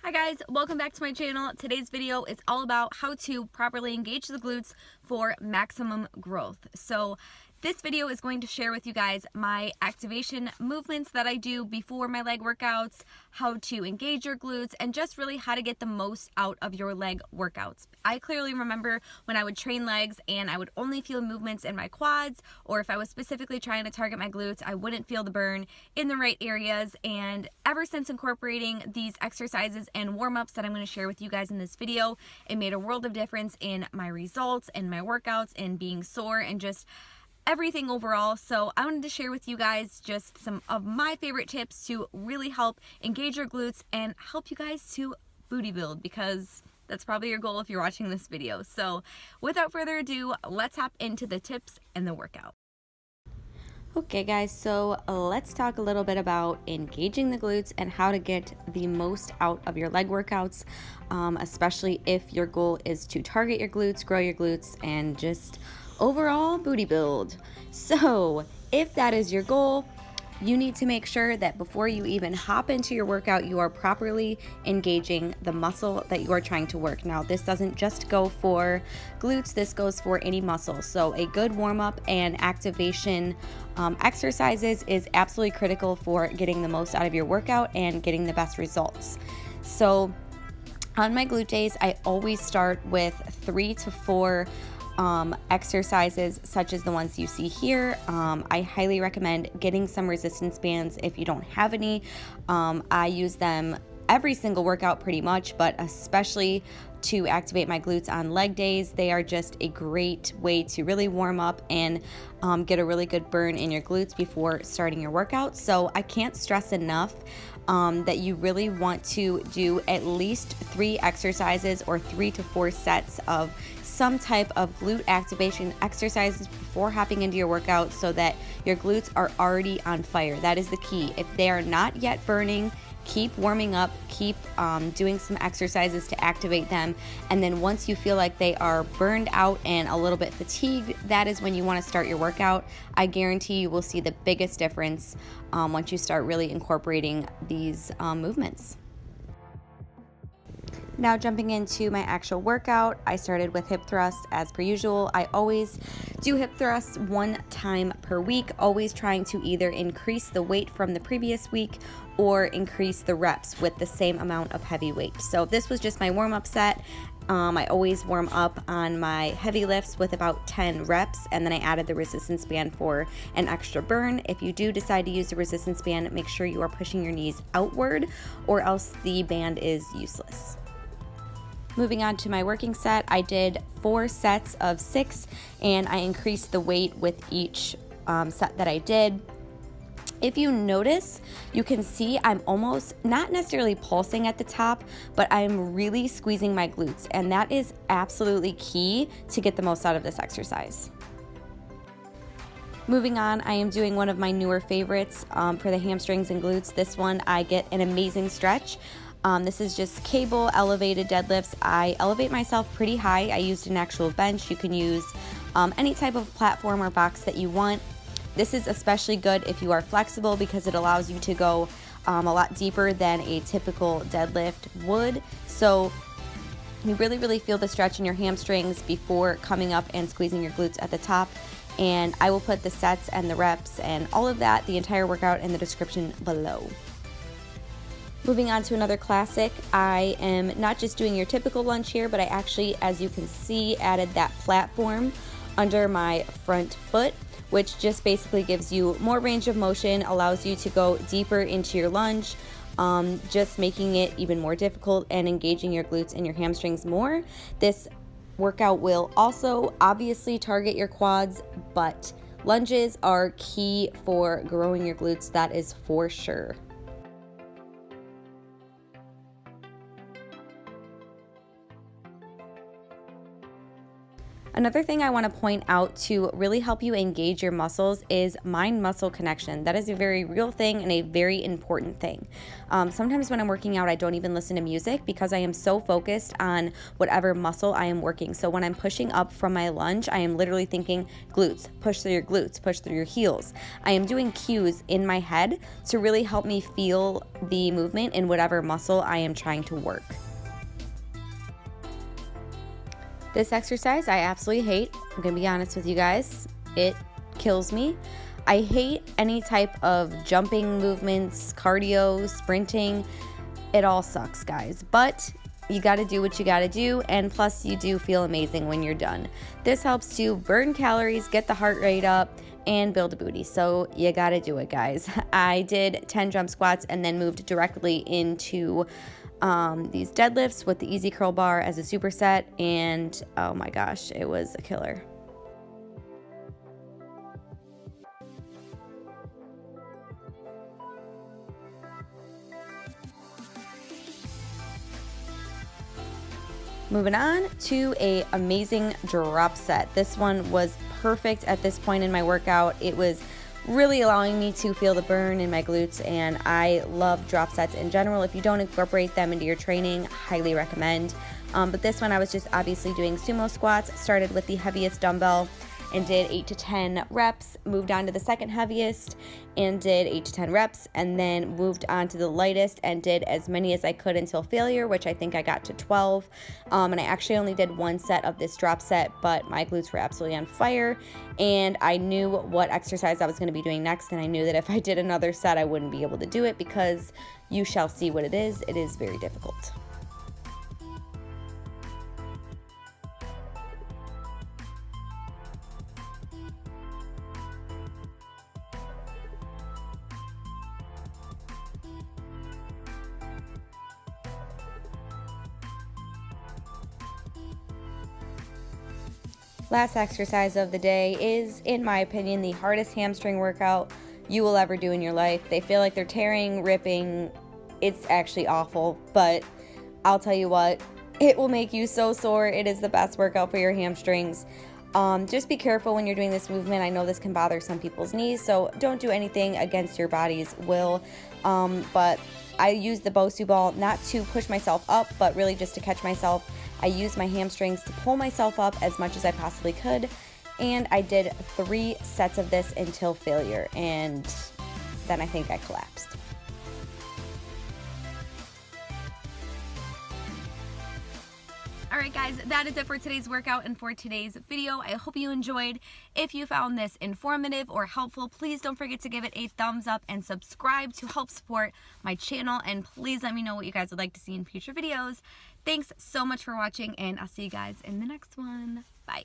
Hi guys, welcome back to my channel. Today's video is all about how to properly engage the glutes for maximum growth. So this video is going to share with you guys my activation movements that I do before my leg workouts, how to engage your glutes, and just really how to get the most out of your leg workouts. I clearly remember when I would train legs and I would only feel movements in my quads, or if I was specifically trying to target my glutes, I wouldn't feel the burn in the right areas. And ever since incorporating these exercises and warm-ups that I'm going to share with you guys in this video, it made a world of difference in my results and my workouts and being sore and just everything overall. So I wanted to share with you guys just some of my favorite tips to really help engage your glutes and help you guys to booty build, because that's probably your goal if you're watching this video. So without further ado, let's hop into the tips and the workout. Okay guys, so let's talk a little bit about engaging the glutes and how to get the most out of your leg workouts, especially if your goal is to target your glutes, grow your glutes, and just overall booty build. So if that is your goal, you need to make sure that before you even hop into your workout, you are properly engaging the muscle that you are trying to work. Now, this doesn't just go for glutes, this goes for any muscle. So a good warm-up and activation exercises is absolutely critical for getting the most out of your workout and getting the best results. So on my glute days, I always start with 3 to 4 exercises such as the ones you see here. I highly recommend getting some resistance bands if you don't have any. I use them every single workout pretty much, but especially to activate my glutes on leg days. They are just a great way to really warm up and get a really good burn in your glutes before starting your workout. So I can't stress enough that you really want to do at least 3 exercises or 3 to 4 sets of some type of glute activation exercises before hopping into your workout so that your glutes are already on fire. That is the key. If they are not yet burning, keep warming up, keep doing some exercises to activate them, and then once you feel like they are burned out and a little bit fatigued, that is when you want to start your workout. I guarantee you will see the biggest difference once you start really incorporating these movements. Now jumping into my actual workout, I started with hip thrusts as per usual. I always do hip thrusts 1 time per week, always trying to either increase the weight from the previous week or increase the reps with the same amount of heavy weight. So this was just my warm-up set. I always warm up on my heavy lifts with about 10 reps, and then I added the resistance band for an extra burn. If you do decide to use the resistance band, make sure you are pushing your knees outward or else the band is useless. Moving on to my working set, I did 4 sets of 6 and I increased the weight with each set that I did. If you notice, you can see I'm almost not necessarily pulsing at the top, but I'm really squeezing my glutes, and that is absolutely key to get the most out of this exercise. Moving on, I am doing one of my newer favorites for the hamstrings and glutes. This one, I get an amazing stretch. This is just cable elevated deadlifts. I elevate myself pretty high. I used an actual bench. You can use any type of platform or box that you want. This is especially good if you are flexible because it allows you to go a lot deeper than a typical deadlift would. So you really feel the stretch in your hamstrings before coming up and squeezing your glutes at the top. And I will put the sets and the reps and all of that, the entire workout, in the description below. Moving on to another classic, I am not just doing your typical lunge here, but I actually, as you can see, added that platform under my front foot, which just basically gives you more range of motion, allows you to go deeper into your lunge, just making it even more difficult and engaging your glutes and your hamstrings more. This workout will also obviously target your quads, but lunges are key for growing your glutes, that is for sure. Another thing I want to point out to really help you engage your muscles is mind-muscle connection. That is a very real thing and a very important thing. Sometimes when I'm working out, I don't even listen to music because I am so focused on whatever muscle I am working. So when I'm pushing up from my lunge, I am literally thinking glutes, push through your glutes, push through your heels. I am doing cues in my head to really help me feel the movement in whatever muscle I am trying to work. This exercise I absolutely hate. I'm gonna be honest with you guys. It kills me. I hate any type of jumping movements, cardio, sprinting. It all sucks, guys. But you gotta do what you gotta do, and plus you do feel amazing when you're done. This helps to burn calories, get the heart rate up, and build a booty. So you gotta do it, guys. I did 10 jump squats and then moved directly into these deadlifts with the easy curl bar as a superset, and oh my gosh, it was a killer. Moving on to a amazing drop set. This one was perfect at this point in my workout. It was really allowing me to feel the burn in my glutes, and I love drop sets in general. If you don't incorporate them into your training, highly recommend. But this one I was just obviously doing sumo squats. Started with the heaviest dumbbell and did 8 to 10 reps, moved on to the second heaviest and did 8 to 10 reps, and then moved on to the lightest and did as many as I could until failure, which I think I got to 12. And I actually only did one set of this drop set, but my glutes were absolutely on fire, and I knew what exercise I was going to be doing next, and I knew that if I did another set I wouldn't be able to do it because you shall see what it is. It is very difficult. Last exercise of the day is, in my opinion, the hardest hamstring workout you will ever do in your life. They feel like they're tearing, ripping. It's actually awful, but I'll tell you what, it will make you so sore. It is the best workout for your hamstrings. Just be careful when you're doing this movement. I know this can bother some people's knees, so don't do anything against your body's will. But I use the Bosu ball not to push myself up, but really just to catch myself. I used my hamstrings to pull myself up as much as I possibly could, and I did 3 sets of this until failure, and then I think I collapsed. Alright guys, that is it for today's workout and for today's video. I hope you enjoyed. If you found this informative or helpful, please don't forget to give it a thumbs up and subscribe to help support my channel, and please let me know what you guys would like to see in future videos. Thanks so much for watching, and I'll see you guys in the next one. Bye.